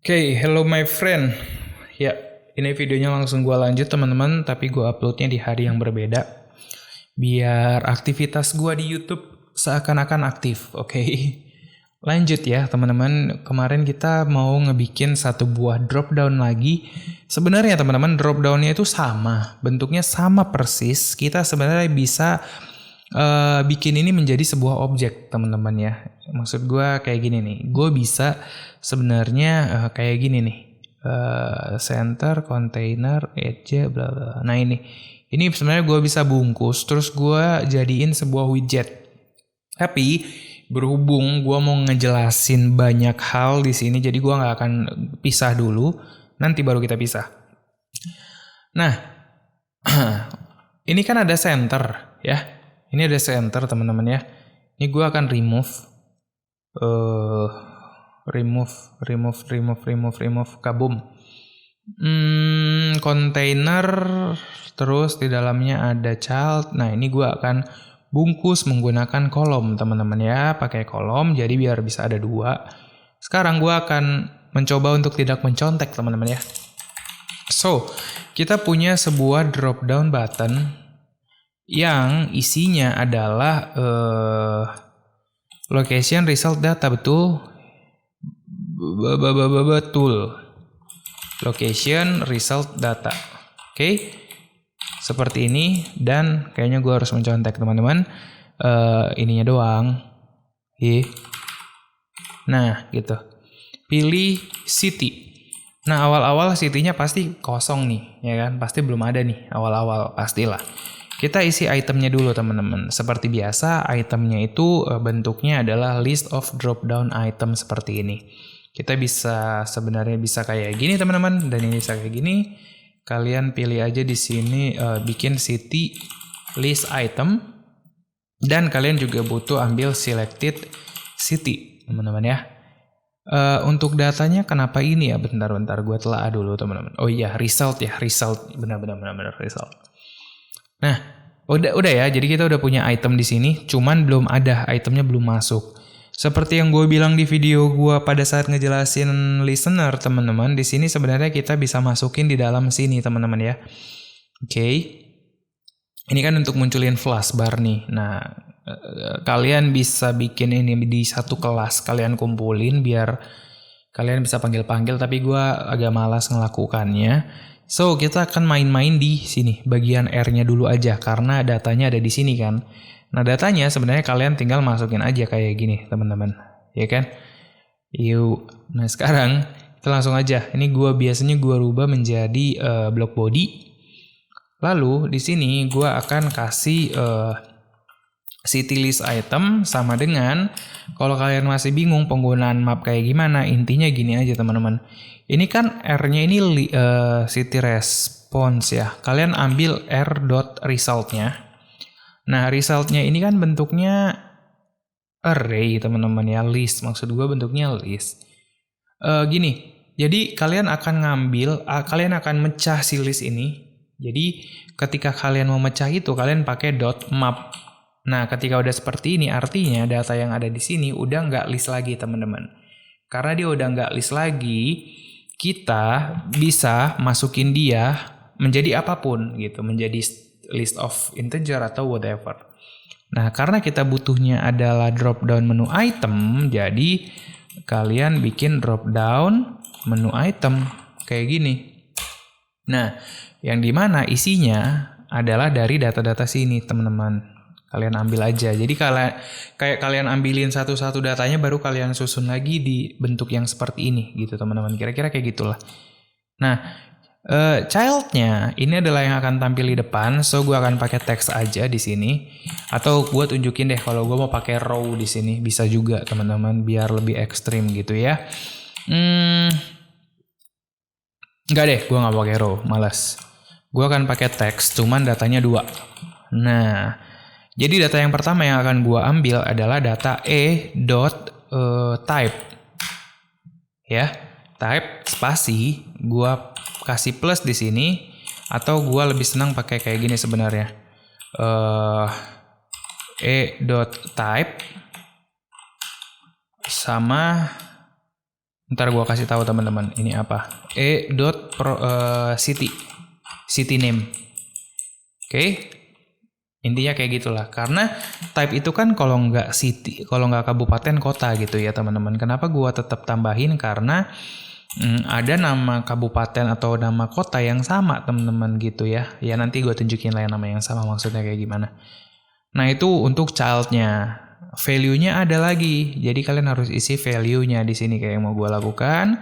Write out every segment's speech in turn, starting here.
Hello my friend. Ya, ini videonya langsung gua lanjut teman-teman, tapi gua uploadnya di hari yang berbeda. Biar aktivitas gua di YouTube seakan-akan aktif, oke? Lanjut ya teman-teman, kemarin kita mau ngebikin satu buah drop down lagi. Sebenarnya teman-teman, drop downnya itu sama, bentuknya sama persis. Kita sebenarnya bisa bikin ini menjadi sebuah objek teman-teman ya. Maksud gue kayak gini nih, gue bisa sebenarnya kayak gini nih, center, container, edge, bla bla. Nah ini sebenarnya gue bisa bungkus, terus gue jadiin sebuah widget. Tapi berhubung gue mau ngejelasin banyak hal di sini, jadi gue nggak akan pisah dulu, nanti baru kita pisah. Nah, ini kan ada center ya. Ini ada center teman-teman ya. Ini gue akan remove kabum. Container, terus di dalamnya ada child. Nah ini gue akan bungkus menggunakan kolom teman-teman ya, pakai kolom jadi biar bisa ada dua. Sekarang gue akan mencoba untuk tidak mencontek teman-teman ya. So, kita punya sebuah drop down button yang isinya adalah location result data, betul? Betul. Location result data. Oke. Seperti ini, dan kayaknya gue harus mencontek teman-teman. Ininya doang. Nah, gitu. Pilih city. Nah, awal-awal city-nya pasti kosong nih, ya kan? Pasti belum ada nih, awal-awal pastilah. Kita isi itemnya dulu teman-teman. Seperti biasa, itemnya itu bentuknya adalah list of drop down item seperti ini. Kita sebenarnya bisa kayak gini teman-teman, dan ini bisa kayak gini. Kalian pilih aja di sini bikin city list item, dan kalian juga butuh ambil selected city teman-teman ya. Untuk datanya kenapa ini ya? Bentar gue telah dulu teman-teman. Oh iya, result ya, result. Benar result. Nah, udah ya. Jadi kita udah punya item di sini, cuman belum ada, itemnya belum masuk. Seperti yang gue bilang di video gue pada saat ngejelasin listener teman-teman, di sini sebenarnya kita bisa masukin di dalam sini teman-teman ya. Oke. Ini kan untuk munculin flash bar nih. Nah, kalian bisa bikin ini di satu kelas, kalian kumpulin biar kalian bisa panggil-panggil, tapi gue agak malas ngelakukannya. So, kita akan main-main di sini, bagian R-nya dulu aja, karena datanya ada di sini kan. Nah, datanya sebenarnya kalian tinggal masukin aja kayak gini, teman-teman. Ya kan? Yuk. Nah, sekarang kita langsung aja. Ini biasanya gue rubah menjadi block body. Lalu, di sini gue akan kasih city list item sama dengan, kalau kalian masih bingung penggunaan map kayak gimana, intinya gini aja teman-teman. Ini kan R-nya ini city response ya. Kalian ambil r.resultnya. Nah, resultnya ini kan bentuknya array teman-teman ya, list. Maksud gue bentuknya list. Gini, jadi kalian akan kalian akan mecah si list ini. Jadi ketika kalian mau mecah itu, kalian pakai .map. Nah, ketika udah seperti ini, artinya data yang ada di sini udah nggak list lagi teman-teman. Karena dia udah nggak list lagi, kita bisa masukin dia menjadi apapun gitu, menjadi list of integer atau whatever. Nah, karena kita butuhnya adalah drop down menu item, jadi kalian bikin drop down menu item kayak gini. Nah, yang dimana isinya adalah dari data-data sini teman-teman. Kalian ambil aja. Jadi kayak kalian ambilin satu-satu datanya, baru kalian susun lagi di bentuk yang seperti ini gitu teman-teman. Kira-kira kayak gitulah. Nah, childnya ini adalah yang akan tampil di depan, so gue akan pakai teks aja di sini, atau gue tunjukin deh kalau gue mau pakai row di sini bisa juga teman-teman, biar lebih ekstrim gitu ya. Enggak deh, gue nggak pakai row, malas. Gue akan pakai teks, cuman datanya 2. Nah, jadi data yang pertama yang akan gue ambil adalah data type. Ya, type spasi, gue kasih plus di sini, atau gue lebih senang pakai kayak gini sebenarnya. Type sama Ntar gua kasih tahu teman-teman ini apa. City name. Oke. Intinya kayak gitulah. Karena type itu kan kalau nggak city, kalau nggak kabupaten kota gitu ya teman-teman. Kenapa gua tetap tambahin? Karena ada nama kabupaten atau nama kota yang sama teman-teman gitu ya. Ya nanti gue tunjukin lah nama yang sama maksudnya kayak gimana. Nah itu untuk child-nya. Value-nya ada lagi. Jadi kalian harus isi value-nya di sini kayak yang mau gue lakukan.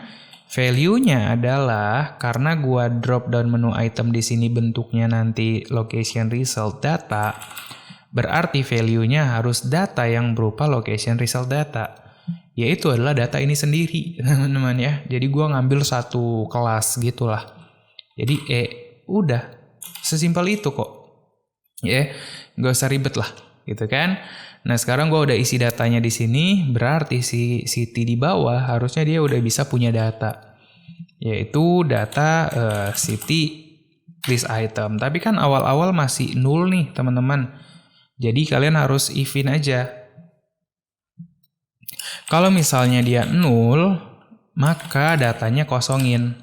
Value-nya adalah karena gue drop down menu item di sini bentuknya nanti location result data. Berarti value-nya harus data yang berupa location result data. Yaitu adalah data ini sendiri teman-teman ya. Jadi gue ngambil satu kelas gitulah. Jadi udah sesimpel itu kok. Ya, gak usah ribet lah gitu kan. Nah sekarang gue udah isi datanya di sini, berarti si city di bawah harusnya dia udah bisa punya data, yaitu data city list item. Tapi kan awal-awal masih null nih teman-teman. Jadi kalian harus if-in aja. Kalau misalnya dia null, maka datanya kosongin,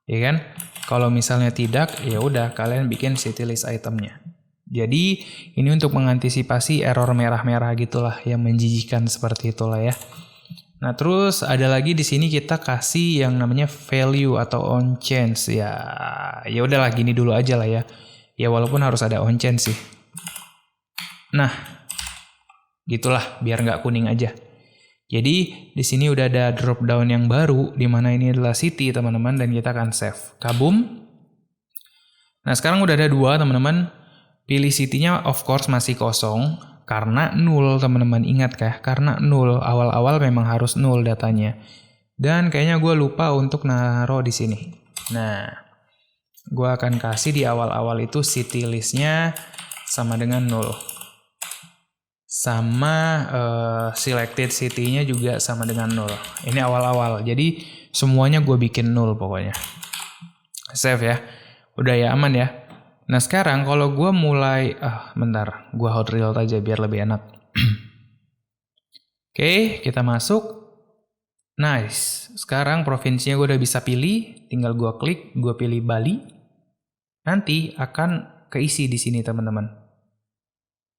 ya kan? Kalau misalnya tidak, ya udah kalian bikin city list itemnya. Jadi ini untuk mengantisipasi error merah-merah gitulah yang menjijikan seperti itulah ya. Nah terus ada lagi di sini kita kasih yang namanya value atau on change ya. Ya udahlah gini dulu aja lah ya. Ya walaupun harus ada on change sih. Nah gitulah biar nggak kuning aja. Jadi di sini udah ada drop down yang baru di mana ini adalah city teman-teman dan kita akan save. Kabum. Nah sekarang udah ada dua teman-teman. Pilih city-nya of course masih kosong karena null teman-teman, ingat kah? Karena null, awal-awal memang harus null datanya. Dan kayaknya gue lupa untuk naruh di sini. Nah, gue akan kasih di awal-awal itu city list-nya sama dengan null. Sama selected city-nya juga sama dengan null. Ini awal-awal, jadi semuanya gue bikin null pokoknya. Save ya, udah ya aman ya. Nah sekarang kalau gue mulai, bentar, gue hot reload aja biar lebih enak. Oke, kita masuk. Nice, sekarang provinsinya gue udah bisa pilih, tinggal gue klik, gue pilih Bali. Nanti akan keisi di sini teman-teman.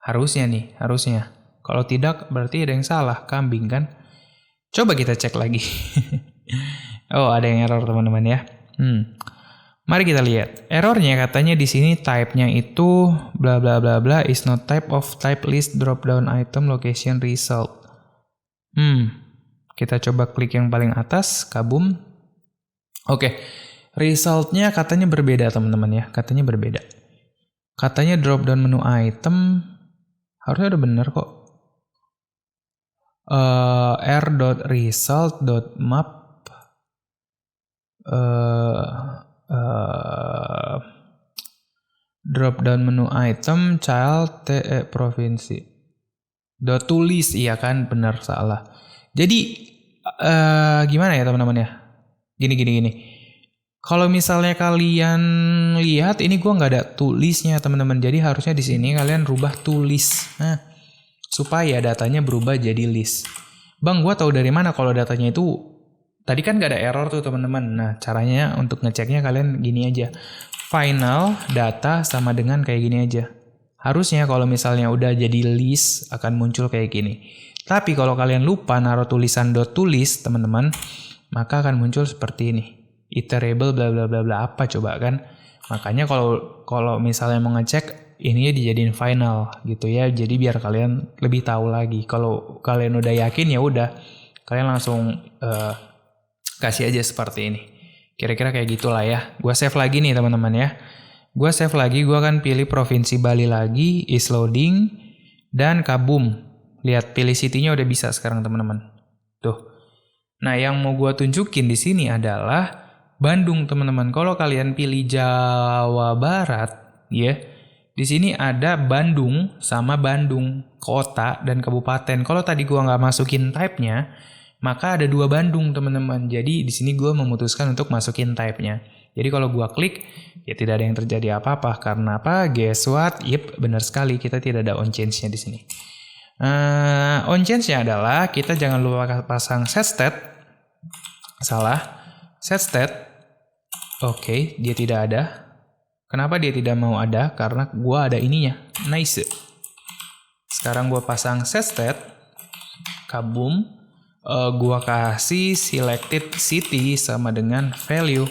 Harusnya nih, harusnya. Kalau tidak berarti ada yang salah, kambing kan? Coba kita cek lagi. Oh ada yang error teman-teman ya. Mari kita lihat. Errornya katanya di sini type-nya itu bla bla bla bla is not type of type list drop down item location result. Kita coba klik yang paling atas, kabum. Oke. Resultnya katanya berbeda teman-teman ya. Katanya berbeda. Katanya drop down menu item harusnya udah bener kok. r.result.map drop down menu item child provinsi .tulis iya kan benar salah. Jadi gimana ya teman-teman ya? Gini. Kalau misalnya kalian lihat ini gua nggak ada tulisnya teman-teman. Jadi harusnya di sini kalian rubah tulis. Nah, supaya datanya berubah jadi list. Bang, gua tahu dari mana kalau datanya itu tadi kan nggak ada error tuh teman-teman. Nah, caranya untuk ngeceknya kalian gini aja. Final data sama dengan kayak gini aja. Harusnya kalau misalnya udah jadi list akan muncul kayak gini. Tapi kalau kalian lupa naruh tulisan .tulis teman-teman, maka akan muncul seperti ini. Iterable bla bla bla bla apa coba kan? Makanya kalau misalnya mau ngecek ini dijadiin final gitu ya. Jadi biar kalian lebih tahu lagi. Kalau kalian udah yakin ya udah kalian langsung kasih aja seperti ini. Kira-kira kayak gitulah ya. Gua save lagi nih teman-teman ya. Gua save lagi, gua akan pilih provinsi Bali lagi, is loading dan kabum. Lihat pilih city-nya udah bisa sekarang teman-teman. Tuh. Nah, yang mau gua tunjukin di sini adalah Bandung teman-teman. Kalau kalian pilih Jawa Barat, ya. Di sini ada Bandung sama Bandung, kota dan kabupaten. Kalau tadi gua nggak masukin type-nya, maka ada dua Bandung teman-teman. Jadi di sini gua memutuskan untuk masukin type-nya. Jadi kalau gua klik, ya tidak ada yang terjadi apa-apa. Karena apa? Guess what? Yep, benar sekali kita tidak ada on change-nya di sini. On change-nya adalah kita jangan lupa pasang set state. Salah. Set state. Oke, dia tidak ada. Kenapa dia tidak mau ada? Karena gua ada ininya. Nice. Sekarang gua pasang set state. Kabum. Gua kasih selected city sama dengan value.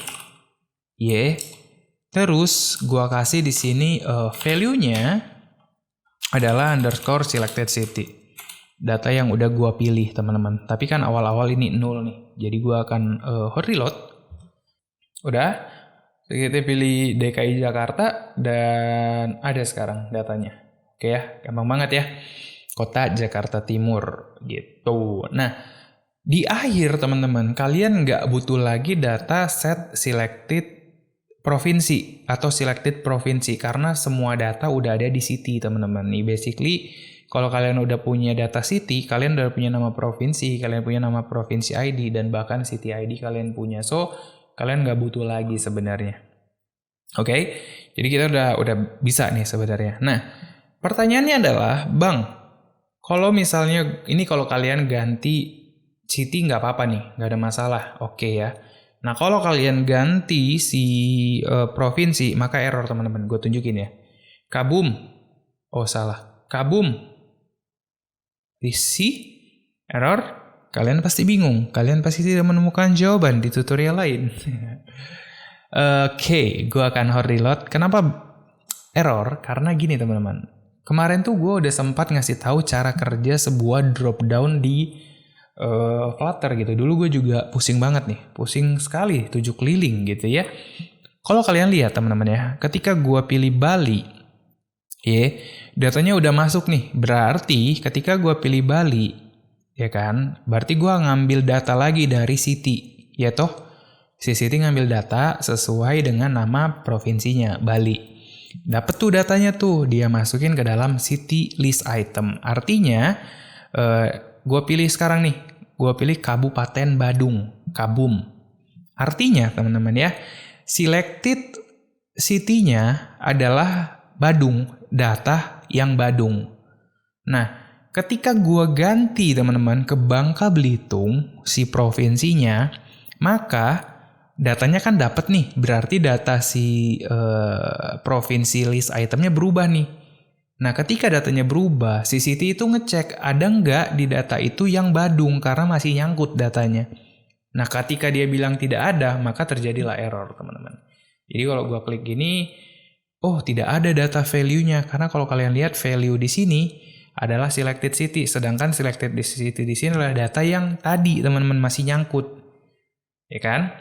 Terus gua kasih di sini value-nya adalah underscore selected city. Data yang udah gua pilih, teman-teman. Tapi kan awal-awal ini 0 nih. Jadi gua akan hot reload. Udah. Kita pilih DKI Jakarta dan ada sekarang datanya. Oke ya, gampang banget ya. Kota Jakarta Timur gitu. Nah, di akhir teman-teman, kalian nggak butuh lagi data set selected provinsi atau selected provinsi karena semua data udah ada di city, teman-teman. Nih basically kalau kalian udah punya data city, kalian udah punya nama provinsi, kalian punya nama provinsi ID dan bahkan city ID kalian punya. So, kalian nggak butuh lagi sebenarnya. Oke? Jadi kita udah bisa nih sebenarnya. Nah, pertanyaannya adalah, Bang, kalau misalnya ini kalau kalian ganti city nggak apa-apa nih, nggak ada masalah. Oke ya. Nah, kalau kalian ganti si provinsi, maka error, teman-teman. Gue tunjukin ya. Kabum. Oh, salah. Kabum. Isi. Error. Kalian pasti bingung. Kalian pasti tidak menemukan jawaban di tutorial lain. Oke, gue akan hot reload. Kenapa error? Karena gini, teman-teman. Kemarin tuh gue udah sempat ngasih tahu cara kerja sebuah drop down di Flutter gitu. Dulu gue juga pusing banget nih. Pusing sekali, 7 keliling gitu ya. Kalau kalian lihat teman-teman ya, ketika gue pilih Bali, datanya udah masuk nih. Berarti ketika gue pilih Bali, ya kan, berarti gue ngambil data lagi dari city. Ya toh, si city ngambil data sesuai dengan nama provinsinya, Bali. Dapet tuh datanya tuh, dia masukin ke dalam city list item. Artinya, gue pilih sekarang nih, gue pilih Kabupaten Badung, Kabum. Artinya teman-teman ya, selected city-nya adalah Badung, data yang Badung. Nah, ketika gue ganti teman-teman ke Bangka Belitung, si provinsinya, maka datanya kan dapat nih, berarti data si provinsi list itemnya berubah nih. Nah, ketika datanya berubah, si city itu ngecek ada nggak di data itu yang Badung karena masih nyangkut datanya. Nah, ketika dia bilang tidak ada, maka terjadilah error, teman-teman. Jadi kalau gua klik gini, oh tidak ada data value-nya karena kalau kalian lihat value di sini adalah selected city, sedangkan selected city di sini adalah data yang tadi teman-teman masih nyangkut. Ya kan?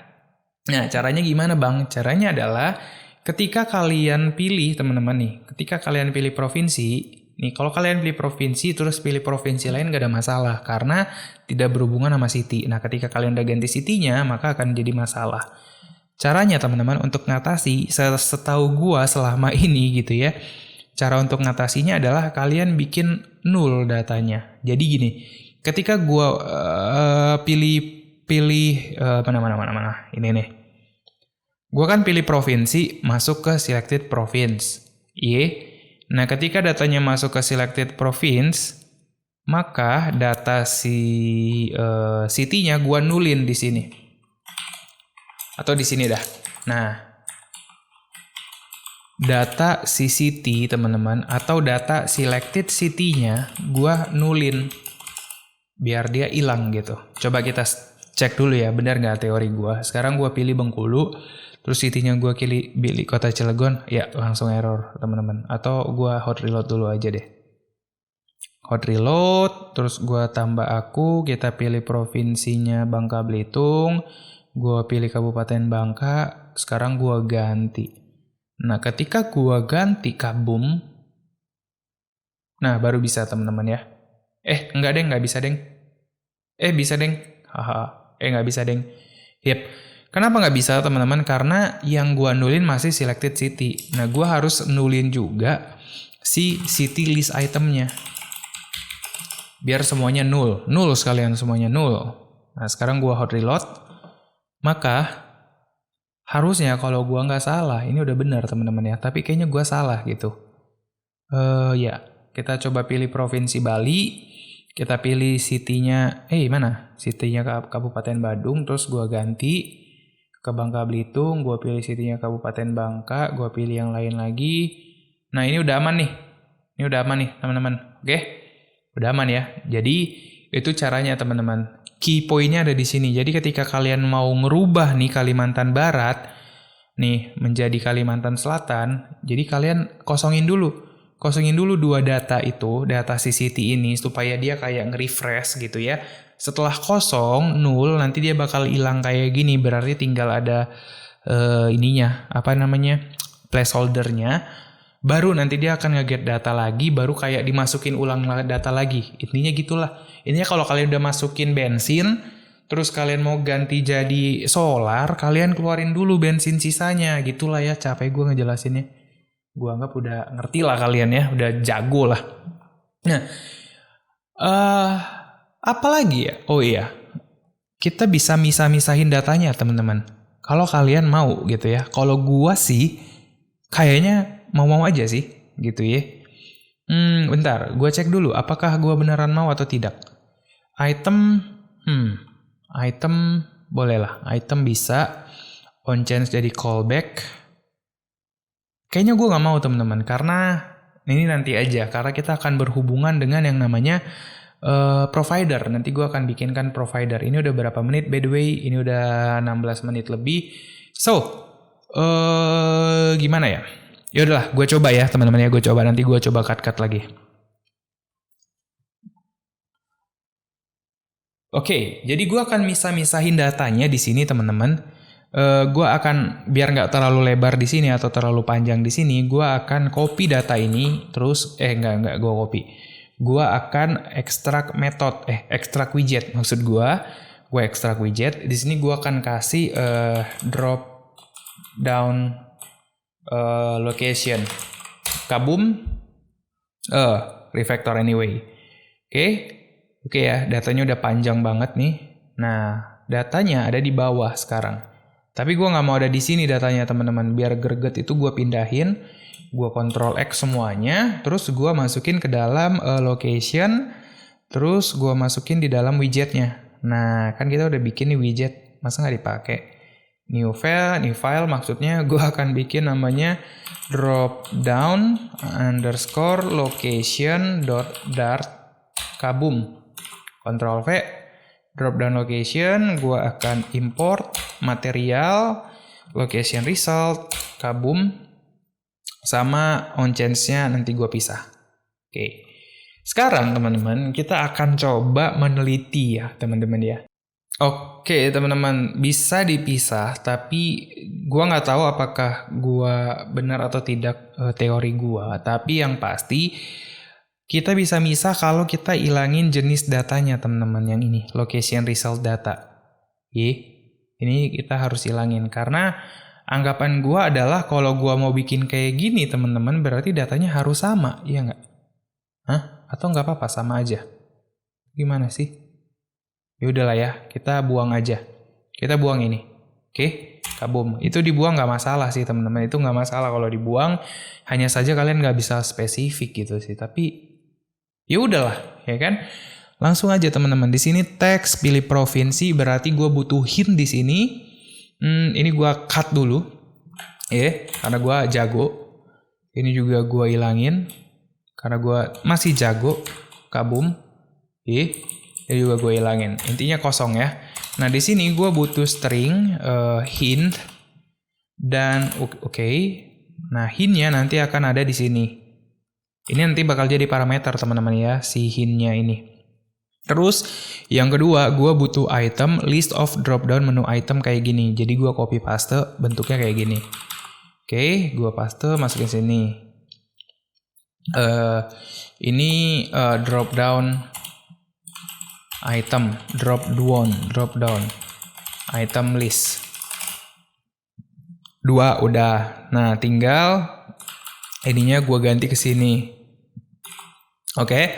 Nah, caranya gimana, Bang? Caranya adalah ketika kalian pilih, teman-teman nih, ketika kalian pilih provinsi, nih kalau kalian pilih provinsi terus pilih provinsi lain gak ada masalah karena tidak berhubungan sama city. Nah, ketika kalian udah ganti city-nya, maka akan jadi masalah. Caranya, teman-teman, untuk ngatasi, setahu gua selama ini gitu ya, cara untuk ngatasinya adalah kalian bikin null datanya. Jadi gini, ketika gua pilih mana, ini nih. Gua kan pilih provinsi, masuk ke selected province. Nah, ketika datanya masuk ke selected province, maka data si city-nya gua nulin di sini. Atau di sini dah. Nah, data si city, teman-teman, atau data selected city-nya gua nulin biar dia hilang gitu. Coba kita cek dulu ya, benar nggak teori gua. Sekarang gua pilih Bengkulu. Terus city-nya gue pilih kota Cilegon, ya langsung error teman-teman. Atau gue hot reload dulu aja deh. Hot reload, terus gue tambah aku, kita pilih provinsinya Bangka Belitung, gue pilih Kabupaten Bangka, sekarang gue ganti. Nah, ketika gue ganti Kabum, nah baru bisa teman-teman ya. Enggak deng, nggak bisa deng. Bisa deng. Nggak bisa deng. Yep. Kenapa nggak bisa, teman-teman? Karena yang gua nulin masih selected city. Nah, gua harus nulin juga si city list itemnya. Biar semuanya null. Null sekalian semuanya null. Nah, sekarang gua hot reload. Maka harusnya kalau gua nggak salah, ini udah benar teman-teman ya. Tapi kayaknya gua salah gitu. Ya, kita coba pilih provinsi Bali. Kita pilih city-nya, mana? City-nya Kabupaten Badung, terus gue ganti ke Bangka Belitung, gue pilih city-nya Kabupaten Bangka, gue pilih yang lain lagi. Nah ini udah aman nih. Ini udah aman nih teman-teman. Oke? Udah aman ya. Jadi itu caranya teman-teman. Key point-nya ada di sini. Jadi ketika kalian mau ngerubah nih Kalimantan Barat nih menjadi Kalimantan Selatan, jadi kalian kosongin dulu. Kosongin dulu dua data itu, data si city ini supaya dia kayak nge-refresh gitu ya. Setelah kosong, null, nanti dia bakal hilang kayak gini. Berarti tinggal ada placeholder-nya. Baru nanti dia akan nge-get data lagi, baru kayak dimasukin ulang data lagi. Intinya gitulah. Intinya kalau kalian udah masukin bensin, terus kalian mau ganti jadi solar, kalian keluarin dulu bensin sisanya. Gitulah ya, capek gue ngejelasinnya. Gue anggap udah ngerti lah kalian ya, udah jago lah. Nah, apalagi ya? Oh iya, kita bisa misah-misahin datanya teman-teman. Kalau kalian mau gitu ya. Kalau gue sih, kayaknya mau-mau aja sih gitu ya. Bentar, gue cek dulu apakah gue beneran mau atau tidak. Item boleh lah. Item bisa. On chance jadi callback. Kayaknya gue gak mau teman-teman. Karena ini nanti aja. Karena kita akan berhubungan dengan yang namanya provider. Nanti gue akan bikinkan provider. Ini udah berapa menit by the way? Ini udah 16 menit lebih. So, gimana ya? Yaudahlah, gue coba ya teman-teman ya. Gue coba, nanti gue coba cut lagi. Oke, jadi gue akan misah-misahin datanya di sini teman-teman. Gue akan, biar nggak terlalu lebar di sini atau terlalu panjang di sini, gue akan copy data ini, terus nggak gue copy. Gue akan ekstrak widget maksud gue ekstrak widget. Di sini gue akan kasih drop down location kabum refactor anyway. Oke ya, datanya udah panjang banget nih. Nah, datanya ada di bawah sekarang. Tapi gue nggak mau ada di sini datanya teman-teman. Biar greget itu gue pindahin, gue Ctrl X semuanya, terus gue masukin ke dalam location, terus gue masukin di dalam widgetnya. Nah, kan kita udah bikin nih widget, masa nggak dipakai? New file maksudnya gue akan bikin namanya drop down underscore location dart kabum. Ctrl V, drop down location, gue akan import material, location result, kabum, sama on change-nya nanti gue pisah. Oke. Sekarang teman-teman, kita akan coba meneliti ya teman-teman ya. Oke teman-teman, bisa dipisah, tapi gue nggak tahu apakah gue benar atau tidak teori gue. Tapi yang pasti, kita bisa misah kalau kita ilangin jenis datanya teman-teman yang ini, location result data. Ini kita harus ilangin karena anggapan gue adalah kalau gue mau bikin kayak gini teman-teman berarti datanya harus sama, iya nggak? Atau nggak apa-apa sama aja? Gimana sih? Ya udahlah ya, kita buang aja. Kita buang ini, oke? Kabum. Itu dibuang nggak masalah sih teman-teman. Itu nggak masalah kalau dibuang. Hanya saja kalian nggak bisa spesifik gitu sih. Tapi ya udahlah, ya kan? Langsung aja teman-teman. Di sini teks pilih provinsi berarti gue butuh hint di sini. Ini gue cut dulu, karena gue jago. Ini juga gue ilangin karena gue masih jago. Kabum, ini juga gue ilangin. Intinya kosong ya. Nah di sini gue butuh string hint dan oke. Nah hintnya nanti akan ada di sini. Ini nanti bakal jadi parameter teman-teman ya, si hintnya ini. Terus yang kedua, gue butuh item, list of drop down menu item kayak gini. Jadi gue copy paste, bentuknya kayak gini. Oke, gue paste, masukin sini. Ini drop down item, drop down item list. 2 udah. Nah, tinggal ininya gue ganti ke sini. Oke,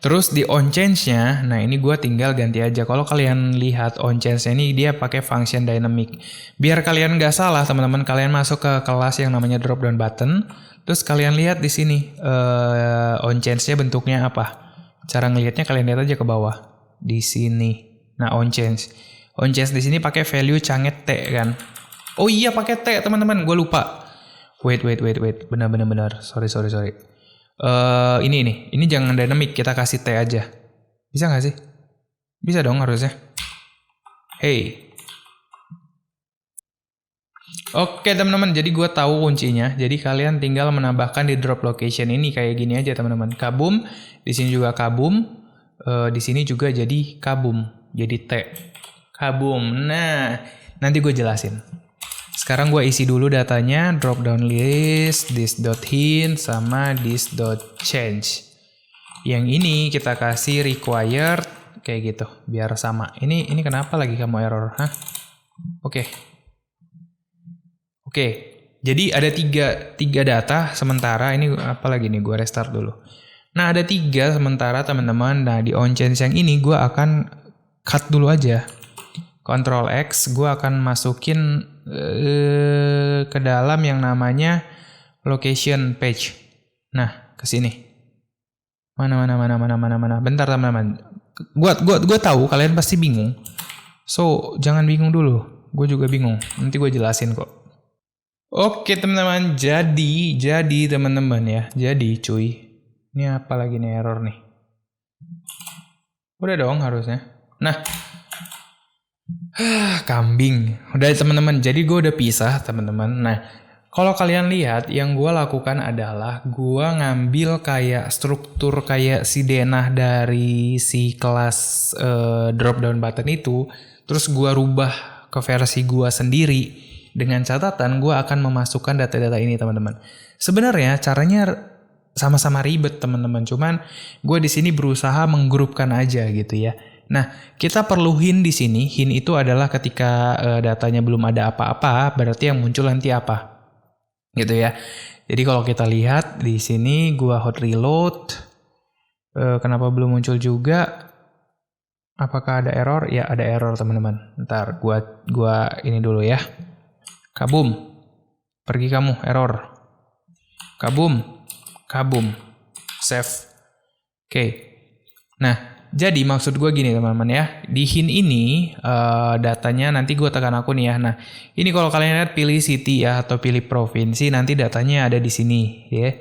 terus di on change-nya, nah ini gue tinggal ganti aja. Kalau kalian lihat on change-nya ini dia pakai function dynamic. Biar kalian nggak salah teman-teman, kalian masuk ke kelas yang namanya drop down button. Terus kalian lihat di sini on change-nya bentuknya apa. Cara ngelihatnya kalian lihat aja ke bawah. Di sini. Nah, on change. On change di sini pakai value canget T kan. Oh iya pakai T teman-teman, gue lupa. Wait. Benar. Sorry. Ini jangan dynamic, kita kasih T aja. Bisa nggak sih? Bisa dong harusnya. Hey. Oke teman-teman, jadi gue tahu kuncinya. Jadi kalian tinggal menambahkan di drop location ini kayak gini aja teman-teman. Kabum, di sini juga kabum, di sini juga jadi kabum, jadi T. Kabum. Nah, nanti gue jelasin. Sekarang gue isi dulu datanya, drop down list, this.hint sama this.change. Yang ini kita kasih required kayak gitu, biar sama. Ini kenapa lagi kamu error? Hah? Oke, jadi ada tiga data sementara. Ini apa lagi nih? Gue restart dulu. Nah, ada 3 sementara teman-teman. Nah, di on change yang ini gue akan cut dulu aja. Ctrl X, gue akan masukin ke dalam yang namanya location page. Nah, ke sini. Mana. Bentar teman-teman. Gue tahu kalian pasti bingung. So, jangan bingung dulu. Gue juga bingung. Nanti gue jelasin kok. Oke teman-teman, jadi teman-teman ya, jadi cuy. Ini apa lagi nih error nih? Udah dong harusnya. Nah, kambing. Udah teman-teman, jadi gue udah pisah teman-teman. Nah, kalau kalian lihat, yang gue lakukan adalah gue ngambil kayak struktur kayak si denah dari si kelas drop down button itu, terus gue rubah ke versi gue sendiri. Dengan catatan gue akan memasukkan data-data ini teman-teman. Sebenarnya caranya sama-sama ribet teman-teman. Cuman gue di sini berusaha menggrupkan aja gitu ya. Nah kita perlu hint di sini. Hint itu adalah ketika datanya belum ada apa-apa, berarti yang muncul nanti apa, gitu ya. Jadi kalau kita lihat di sini gue hot reload. Kenapa belum muncul juga? Apakah ada error? Ya ada error teman-teman. Ntar gue ini dulu ya. Kabum, pergi kamu, error. Kabum, save. Oke. Nah, jadi maksud gue gini teman-teman ya. Di hint ini datanya nanti gue tekan aku nih ya. Nah, ini kalau kalian lihat pilih city ya atau pilih provinsi, nanti datanya ada di sini ya.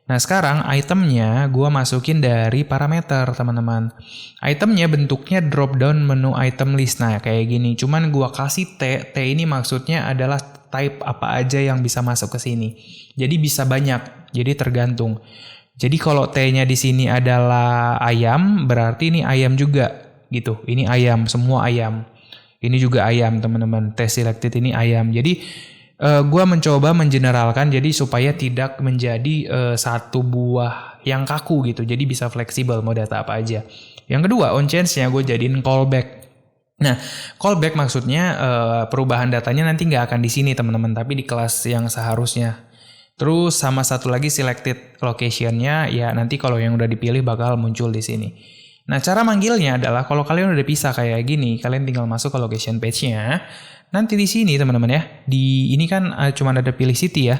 Nah, sekarang itemnya gue masukin dari parameter teman-teman. Itemnya bentuknya drop down menu item list. Nah, kayak gini. Cuman gue kasih T ini maksudnya adalah type apa aja yang bisa masuk ke sini. Jadi bisa banyak. Jadi tergantung. Jadi kalau T-nya di sini adalah ayam, berarti ini ayam juga gitu. Ini ayam, semua ayam. Ini juga ayam, teman-teman. T selected ini ayam. Jadi gue mencoba mengeneralkan jadi supaya tidak menjadi satu buah yang kaku gitu. Jadi bisa fleksibel mau data apa aja. Yang kedua, on change-nya gue jadiin callback. Nah, callback maksudnya perubahan datanya nanti nggak akan di sini teman-teman, tapi di kelas yang seharusnya. Terus sama satu lagi selected location-nya, ya nanti kalau yang udah dipilih bakal muncul di sini. Nah, cara manggilnya adalah kalau kalian udah pisah kayak gini, kalian tinggal masuk ke location page-nya. Nanti di sini teman-teman ya, di ini kan cuma ada pilih city ya.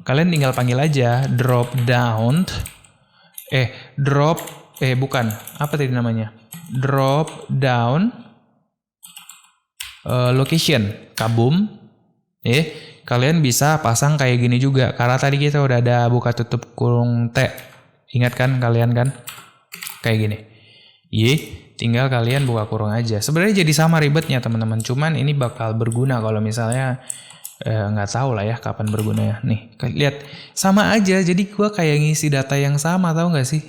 Kalian tinggal panggil aja drop down. Apa tadi namanya? Drop down location, kabum. Kalian bisa pasang kayak gini juga. Karena tadi kita udah ada buka tutup kurung T. Ingat kan kalian kan? Kayak gini. Tinggal kalian buka kurung aja. Sebenarnya jadi sama ribetnya teman-teman. Cuman ini bakal berguna kalau misalnya nggak tahu lah ya kapan berguna ya. Nih, lihat sama aja. Jadi gue kayak ngisi data yang sama, tahu nggak sih?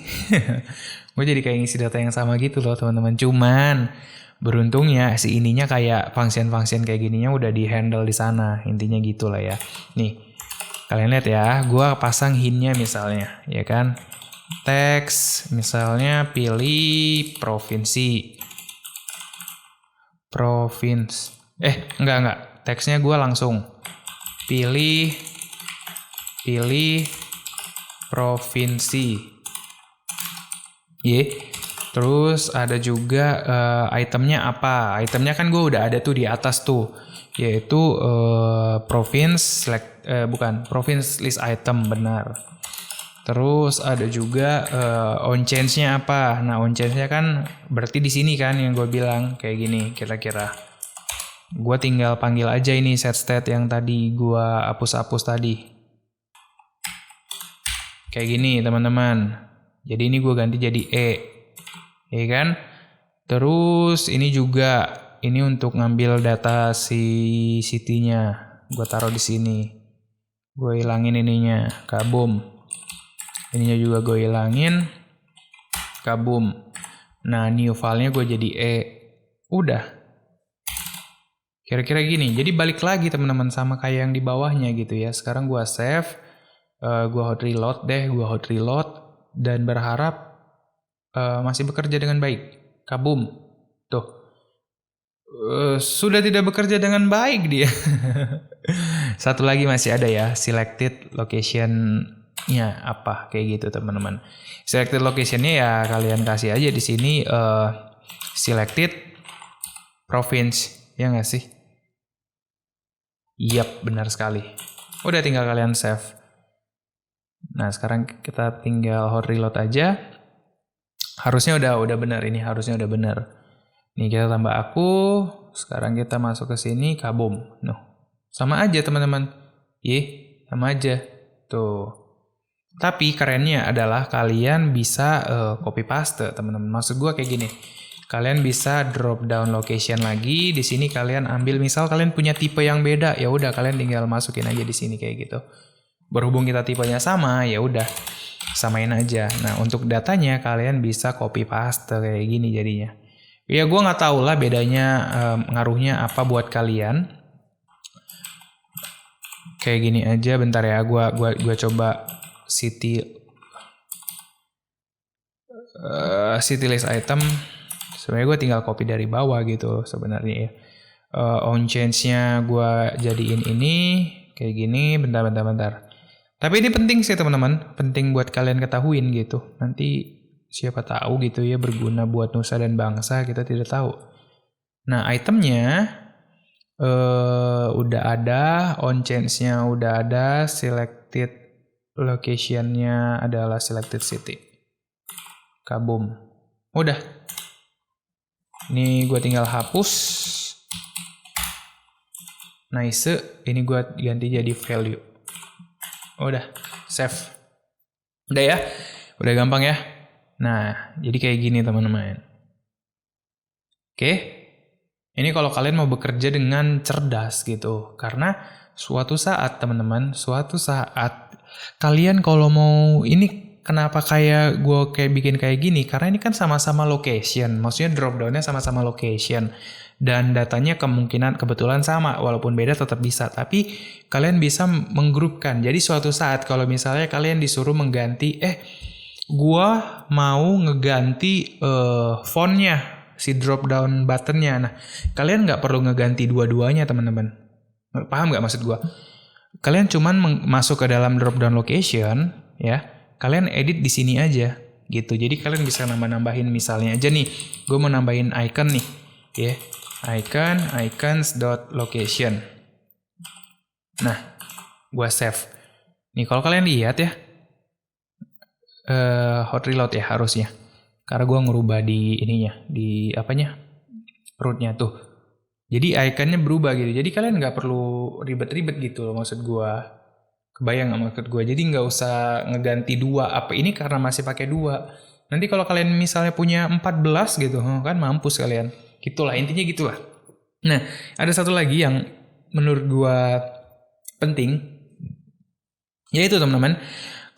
Gue jadi kayak ngisi data yang sama gitu loh teman-teman. Cuman beruntungnya si ininya kayak function-function kayak gininya udah di handle di sana. Intinya gitulah ya. Nih, kalian lihat ya. Gue pasang hintnya misalnya, ya kan? Teks misalnya pilih provinsi. Enggak. Teksnya gue langsung pilih provinsi. Terus ada juga itemnya apa? Itemnya kan gue udah ada tuh di atas tuh, yaitu province list item, benar. Terus ada juga on change-nya apa? Nah, on change-nya kan berarti di sini kan yang gue bilang kayak gini kira-kira. Gue tinggal panggil aja ini set state yang tadi gue hapus-hapus tadi. Kayak gini teman-teman. Jadi ini gue ganti jadi E. Ya kan? Terus ini juga ini untuk ngambil data si city-nya. Gue taruh di sini. Gue hilangin ininya, kabum. Ininya juga gue hilangin, kabum. Nah, new file-nya gue jadi E. Udah. Kira-kira gini. Jadi balik lagi teman-teman sama kayak yang di bawahnya gitu ya. Sekarang gue save, gue hot reload deh, gue hot reload dan berharap masih bekerja dengan baik. Kabum. Tuh. Sudah tidak bekerja dengan baik dia. Satu lagi masih ada ya, selected location-nya apa kayak gitu teman-teman. Selected location-nya ya kalian kasih aja di sini selected province, ya nggak sih? Yap, benar sekali. Udah tinggal kalian save. Nah, sekarang kita tinggal hot reload aja. Harusnya udah benar ini, harusnya udah benar. Nih kita tambah aku, sekarang kita masuk ke sini, kabum. Noh, sama aja teman-teman. Sama aja. Tuh. Tapi kerennya adalah kalian bisa copy paste, teman-teman. Maksud gua kayak gini. Kalian bisa drop down location lagi. Di sini kalian ambil, misal kalian punya tipe yang beda, ya udah kalian tinggal masukin aja di sini kayak gitu. Berhubung kita tipenya sama, ya udah samain aja. Nah, untuk datanya kalian bisa copy paste kayak gini jadinya. Ya gue nggak tahu lah bedanya ngaruhnya apa buat kalian. Kayak gini aja, bentar ya, gue coba city list item. Sebenarnya gue tinggal copy dari bawah gitu sebenarnya ya. On change-nya gue jadiin ini kayak gini, bentar. Tapi ini penting sih teman-teman, penting buat kalian ketahuin gitu. Nanti siapa tahu gitu ya berguna buat nusa dan bangsa, kita tidak tahu. Nah, itemnya udah ada, on change-nya udah ada, selected location-nya adalah selected city. Kabum. Udah. Ini gue tinggal hapus. Nice. Ini gue ganti jadi value. Udah. Save. Udah ya. Udah gampang ya. Nah, jadi kayak gini teman-teman. Oke. Ini kalau kalian mau bekerja dengan cerdas gitu. Karena suatu saat teman-teman, kalian kalau mau, ini kenapa kayak gue bikin kayak gini? Karena ini kan sama-sama location. Maksudnya drop down-nya sama-sama location. Dan datanya kebetulan sama. Walaupun beda tetap bisa. Tapi kalian bisa menggrupkan. Jadi suatu saat kalau misalnya kalian disuruh mengganti, gua mau ngeganti fontnya, si drop down buttonnya. Nah, kalian nggak perlu ngeganti dua-duanya teman-teman. Paham nggak maksud gua? Kalian cuman masuk ke dalam drop down location, ya. Kalian edit di sini aja, gitu. Jadi kalian bisa nambah-nambahin, misalnya aja nih, gua mau nambahin icon nih, ya. Icons.location. Nah, gua save. Nih kalau kalian lihat ya. Hot reload ya harusnya, karena gue ngerubah di ininya, di apanya, rootnya tuh, jadi ikonnya berubah gitu. Jadi kalian nggak perlu ribet-ribet gitu loh, maksud gue. Kebayang nggak maksud gue? Jadi nggak usah ngeganti dua, apa ini karena masih pakai dua. Nanti kalau kalian misalnya punya 14 gitu kan, mampus kalian. Gitulah intinya gitulah. Nah, ada satu lagi yang menurut gue penting, yaitu teman-teman,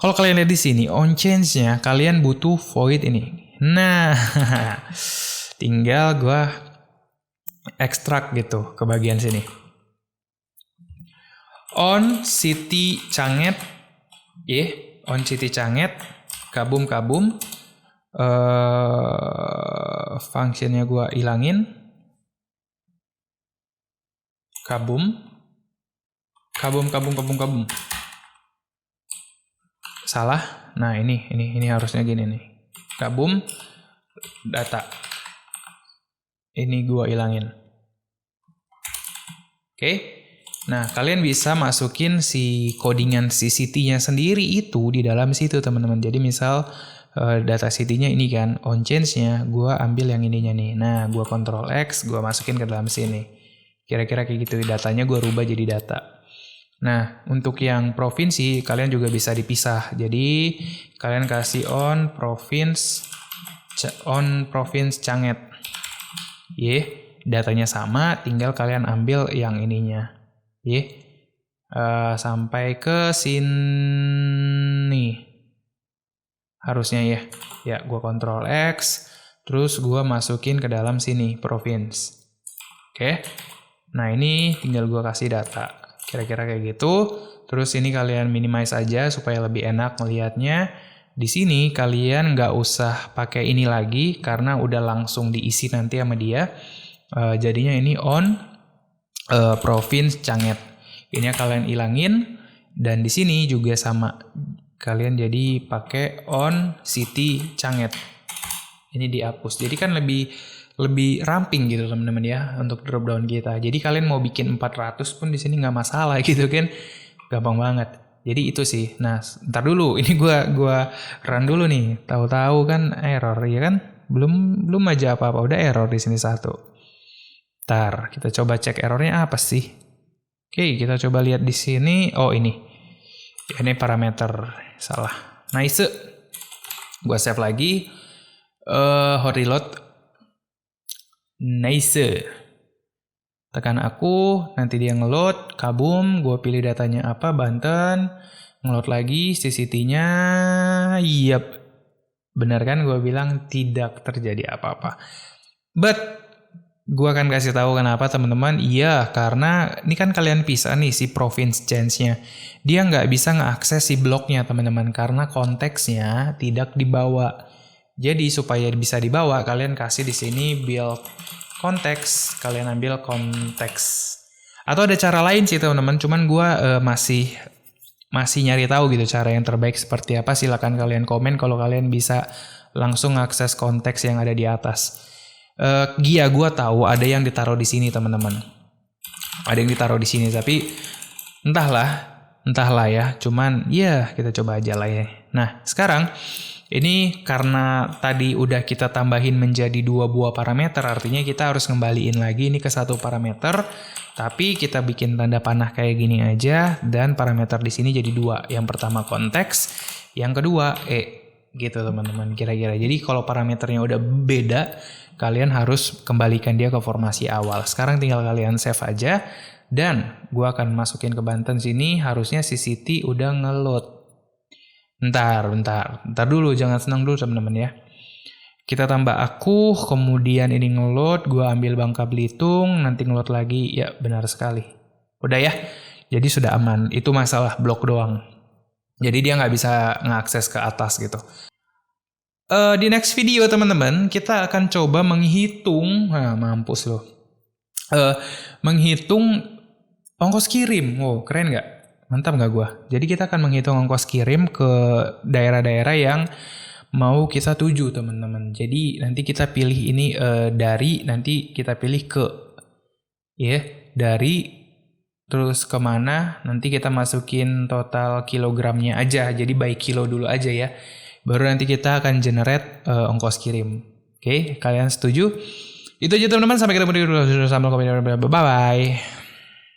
kalau kalian lihat di sini, on change-nya kalian butuh void ini. Nah, tinggal gue ekstrak gitu ke bagian sini. On city canget, on city canget, kabum. Functionnya gue ilangin. Kabum. Salah. Nah, ini harusnya gini nih. Kabum data. Ini gua ilangin. Oke. Nah, kalian bisa masukin si codingan si city-nya sendiri itu di dalam situ, teman-teman. Jadi misal data city-nya ini kan, on change-nya gue ambil yang ininya nih. Nah, gue Ctrl X, gue masukin ke dalam sini. Kira-kira kayak gitu, datanya gue rubah jadi data. Nah, untuk yang provinsi, kalian juga bisa dipisah. Jadi, kalian kasih on province Canget. Datanya sama, tinggal kalian ambil yang ininya. Sampai ke sini. Harusnya ya. Ya, gue Ctrl X, terus gue masukin ke dalam sini, province. Oke. Nah, ini tinggal gue kasih data. Kira-kira kayak gitu. Terus ini kalian minimize aja supaya lebih enak melihatnya. Di sini kalian nggak usah pakai ini lagi karena udah langsung diisi nanti sama dia. Jadinya ini on province Canget. Ini kalian ilangin dan di sini juga sama. Kalian jadi pakai on city Canget. Ini dihapus. Jadi kan lebih ramping gitu teman-teman ya untuk drop down kita. Jadi kalian mau bikin 400 pun di sini nggak masalah gitu kan. Gampang banget. Jadi itu sih. Nah, ntar dulu ini gua run dulu nih. Tahu-tahu kan error ya kan? Belum aja apa-apa udah error di sini satu. Ntar kita coba cek errornya apa sih. Oke, kita coba lihat di sini. Oh, ini. Ini parameter. Salah. Nice. Gua save lagi. Hot reload. Nice. Tekan aku, nanti dia ngeload, kabum, gue pilih datanya apa, Banten. Ngeload lagi, CCT-nya. Yap. Benar kan gue bilang tidak terjadi apa-apa. But gue akan kasih tahu kenapa teman-teman. Iya, karena ini kan kalian pisah nih si province change-nya. Dia nggak bisa ngeakses si bloknya teman-teman karena konteksnya tidak dibawa. Jadi supaya bisa dibawa, kalian kasih di sini build konteks, kalian ambil konteks. Atau ada cara lain sih teman-teman. Cuman gue masih nyari tahu gitu cara yang terbaik seperti apa. Silakan kalian komen kalau kalian bisa langsung akses konteks yang ada di atas. Gue tahu ada yang ditaruh di sini teman-teman. Ada yang ditaruh di sini tapi entahlah ya. Cuman ya kita coba aja lah ya. Nah sekarang ini karena tadi udah kita tambahin menjadi 2 buah parameter, artinya kita harus ngembaliin lagi ini ke 1 parameter. Tapi kita bikin tanda panah kayak gini aja dan parameter di sini jadi 2. Yang pertama konteks, yang kedua gitu teman-teman kira-kira. Jadi kalau parameternya udah beda, kalian harus kembalikan dia ke formasi awal. Sekarang tinggal kalian save aja dan gua akan masukin ke Banten sini. Harusnya si City udah ngeload. Bentar dulu, jangan senang dulu teman-teman ya. Kita tambah aku, kemudian ini ngeload, gue ambil Bangka Belitung, nanti ngeload lagi, ya benar sekali. Udah ya, jadi sudah aman, itu masalah blok doang. Jadi dia nggak bisa ngakses ke atas gitu. Di next video teman-teman, kita akan coba menghitung, mampus loh. Menghitung ongkos kirim, wow keren nggak? Mantap nggak gue? Jadi kita akan menghitung ongkos kirim ke daerah-daerah yang mau kita tuju teman-teman. Jadi nanti kita pilih ini dari, nanti kita pilih ke. Dari, terus kemana, nanti kita masukin total kilogramnya aja. Jadi by kilo dulu aja ya. Baru nanti kita akan generate ongkos kirim. Oke, kalian setuju? Itu aja teman-teman, sampai ketemu di video selanjutnya. Bye-bye.